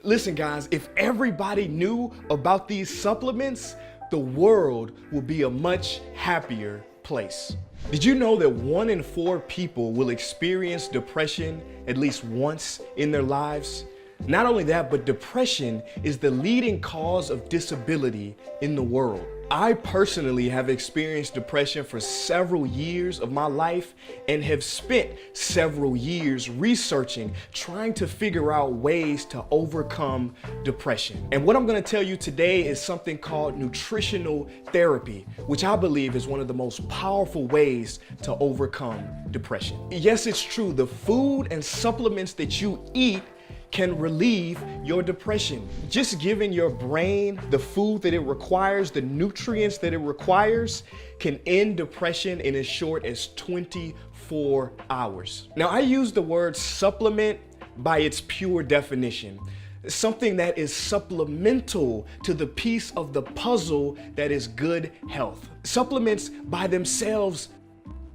Listen guys, if everybody knew about these supplements, the world will be a much happier place. Did you know that 1 in 4 people will experience depression at least once in their lives? Not only that, but depression is the leading cause of disability in the world. I personally have experienced depression for several years of my life and have spent several years researching, trying to figure out ways to overcome depression. And what I'm going to tell you today is something called nutritional therapy, which I believe is one of the most powerful ways to overcome depression. Yes, it's true. The food and supplements that you eat can relieve your depression. Just giving your brain the food that it requires, the nutrients that it requires, can end depression in as short as 24 hours. Now, I use the word supplement by its pure definition. Something that is supplemental to the piece of the puzzle that is good health. Supplements by themselves,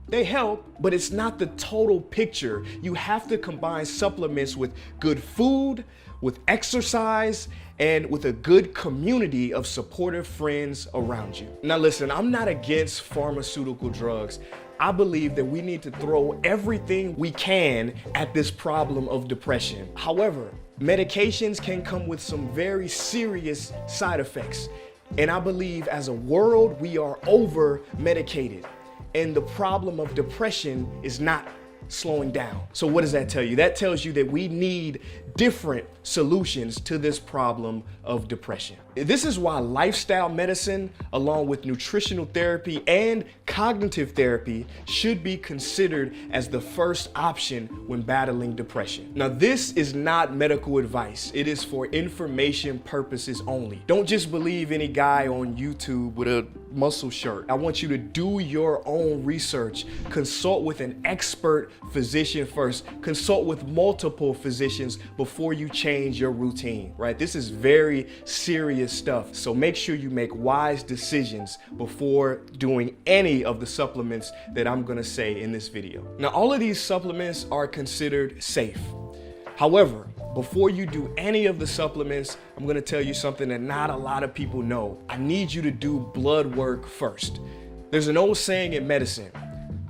they help, but it's not the total picture. You have to combine supplements with good food, with exercise, and with a good community of supportive friends around you. Now listen, I'm not against pharmaceutical drugs. I believe that we need to throw everything we can at this problem of depression. However, medications can come with some very serious side effects. And I believe as a world, we are over-medicated. And the problem of depression is not slowing down. So what does that tell you? That tells you that we need different solutions to this problem of depression. This is why lifestyle medicine, along with nutritional therapy and cognitive therapy, should be considered as the first option when battling depression. Now, this is not medical advice. It is for information purposes only. Don't just believe any guy on YouTube with a muscle shirt. I want you to do your own research. Consult with an expert physician first. Consult with multiple physicians before you change your routine, right? This is very serious stuff. So make sure you make wise decisions before doing any of the supplements that I'm gonna say in this video. Now, all of these supplements are considered safe. However, before you do any of the supplements, I'm gonna tell you something that not a lot of people know. I need you to do blood work first. There's an old saying in medicine,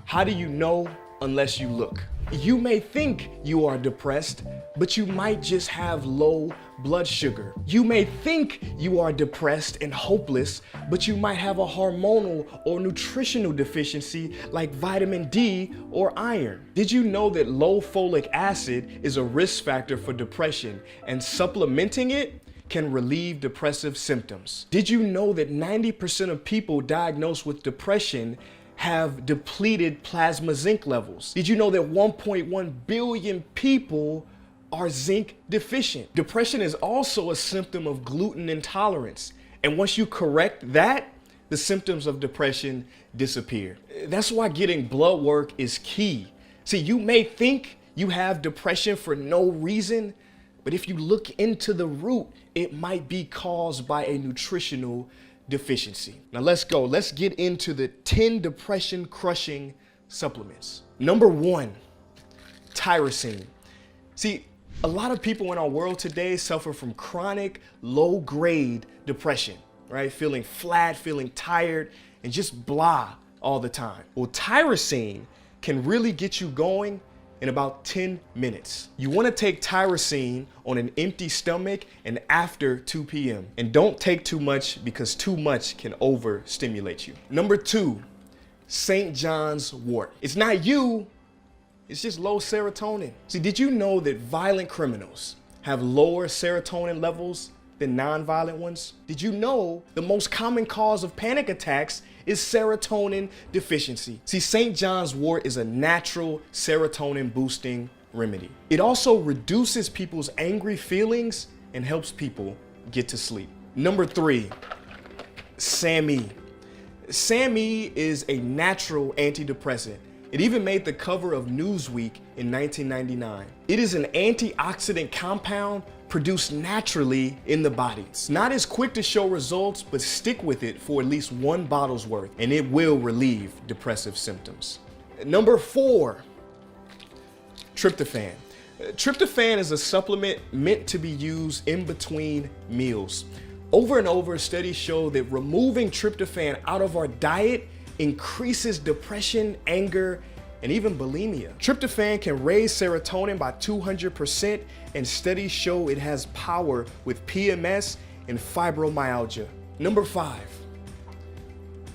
how do you know unless you look? You may think you are depressed, but you might just have low blood sugar. You may think you are depressed and hopeless, but you might have a hormonal or nutritional deficiency like vitamin D or iron. Did you know that low folic acid is a risk factor for depression, and supplementing it can relieve depressive symptoms? Did you know that 90% of people diagnosed with depression have depleted plasma zinc levels? Did you know that 1.1 billion people are zinc deficient? Depression is also a symptom of gluten intolerance. And once you correct that, the symptoms of depression disappear. That's why getting blood work is key. See, you may think you have depression for no reason, but if you look into the root, it might be caused by a nutritional deficiency. Now let's go. Let's get into the 10 depression crushing supplements. Number 1, tyrosine. See, a lot of people in our world today suffer from chronic low-grade depression, right? Feeling flat, feeling tired, and just blah all the time. Well, tyrosine can really get you going in about 10 minutes. You want to take tyrosine on an empty stomach and after 2 p.m. And don't take too much because too much can overstimulate you. Number 2, St. John's wort. It's not you, it's just low serotonin. See, did you know that violent criminals have lower serotonin levels than non-violent ones? Did you know the most common cause of panic attacks is serotonin deficiency? See, St. John's wort is a natural serotonin boosting remedy. It also reduces people's angry feelings and helps people get to sleep. Number 3, SAMe. SAMe is a natural antidepressant. It even made the cover of Newsweek in 1999. It is an antioxidant compound produced naturally in the body. It's not as quick to show results, but stick with it for at least 1 bottle's worth, and it will relieve depressive symptoms. Number 4, tryptophan. Tryptophan is a supplement meant to be used in between meals. Over and over, studies show that removing tryptophan out of our diet increases depression, anger, and even bulimia. Tryptophan can raise serotonin by 200%, and studies show it has power with PMS and fibromyalgia. Number 5,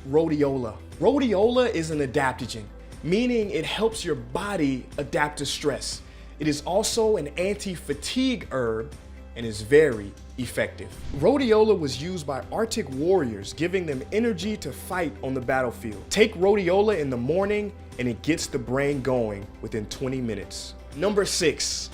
rhodiola. Rhodiola is an adaptogen, meaning it helps your body adapt to stress. It is also an anti-fatigue herb and is very effective. Rhodiola was used by Arctic warriors, giving them energy to fight on the battlefield. Take rhodiola in the morning and it gets the brain going within 20 minutes. Number 6,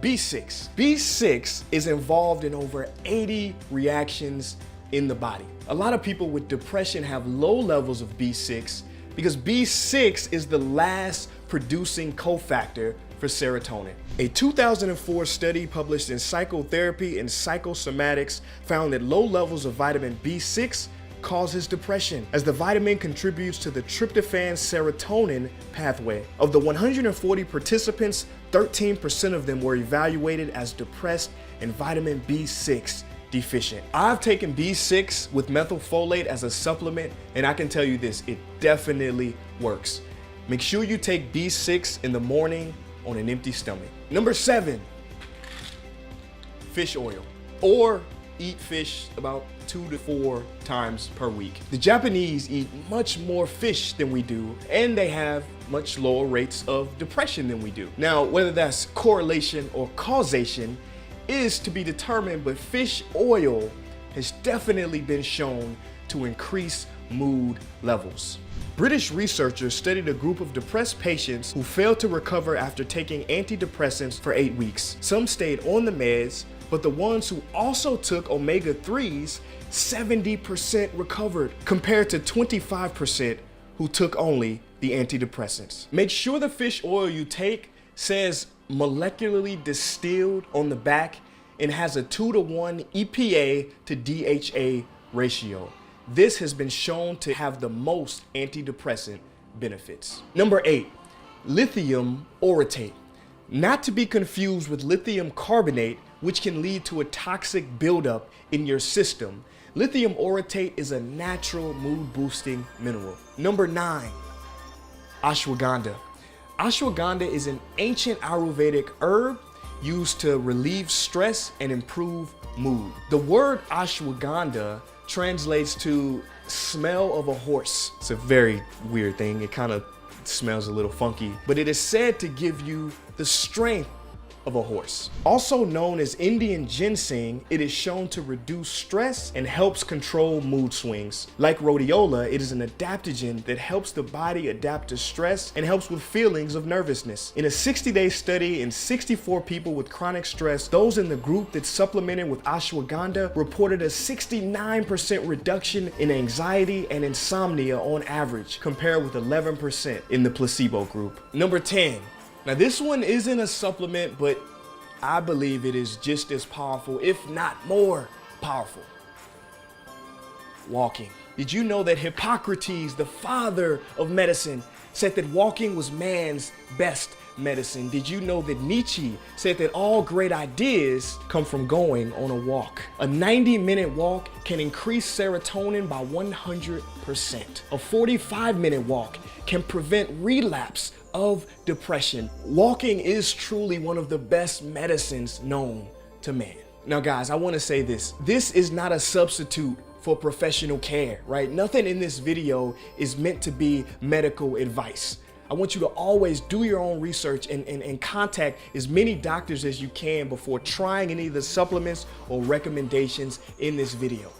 B6. B6 is involved in over 80 reactions in the body. A lot of people with depression have low levels of B6 because B6 is the last producing cofactor for serotonin. A 2004 study published in Psychotherapy and Psychosomatics found that low levels of vitamin B6 causes depression, as the vitamin contributes to the tryptophan serotonin pathway. Of the 140 participants, 13% of them were evaluated as depressed and vitamin B6 deficient. I've taken B6 with methylfolate as a supplement, and I can tell you this, it definitely works. Make sure you take B6 in the morning on an empty stomach. Number 7, fish oil, or eat fish about 2 to 4 times per week. The Japanese eat much more fish than we do, and they have much lower rates of depression than we do. Now, whether that's correlation or causation is to be determined, but fish oil has definitely been shown to increase mood levels. British researchers studied a group of depressed patients who failed to recover after taking antidepressants for 8 weeks. Some stayed on the meds, but the ones who also took omega-3s, 70% recovered, compared to 25% who took only the antidepressants. Make sure the fish oil you take says molecularly distilled on the back and has a 2-to-1 EPA to DHA ratio. This has been shown to have the most antidepressant benefits. Number 8, lithium orotate. Not to be confused with lithium carbonate, which can lead to a toxic buildup in your system. Lithium orotate is a natural mood boosting mineral. Number 9, ashwagandha. Ashwagandha is an ancient Ayurvedic herb used to relieve stress and improve mood. The word ashwagandha translates to smell of a horse. It's a very weird thing. It kind of smells a little funky, but it is said to give you the strength of a horse. Also known as Indian ginseng, it is shown to reduce stress and helps control mood swings. Like rhodiola, it is an adaptogen that helps the body adapt to stress and helps with feelings of nervousness. In a 60-day study in 64 people with chronic stress, those in the group that supplemented with ashwagandha reported a 69% reduction in anxiety and insomnia on average, compared with 11% in the placebo group. Number 10. Now this one isn't a supplement, but I believe it is just as powerful, if not more powerful. Walking. Did you know that Hippocrates, the father of medicine, said that walking was man's best medicine? Did you know that Nietzsche said that all great ideas come from going on a walk? A 90-minute walk can increase serotonin by 100%. A 45-minute walk can prevent relapse of depression. Walking is truly one of the best medicines known to man. Now guys, I want to say this. This is not a substitute for professional care, right? Nothing in this video is meant to be medical advice. I want you to always do your own research and contact as many doctors as you can before trying any of the supplements or recommendations in this video.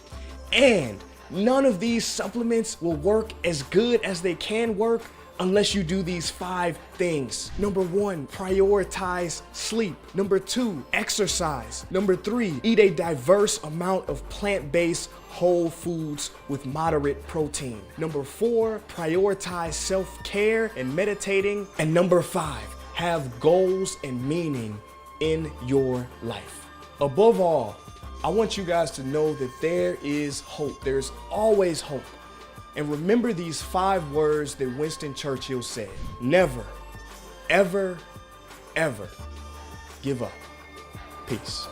And none of these supplements will work as good as they can work unless you do these 5 things. Number 1, prioritize sleep. Number 2, exercise. Number 3, eat a diverse amount of plant-based whole foods with moderate protein. Number 4, prioritize self-care and meditating. And number 5, have goals and meaning in your life. Above all, I want you guys to know that there is hope. There's always hope. And remember these 5 words that Winston Churchill said: never, ever, ever give up. Peace.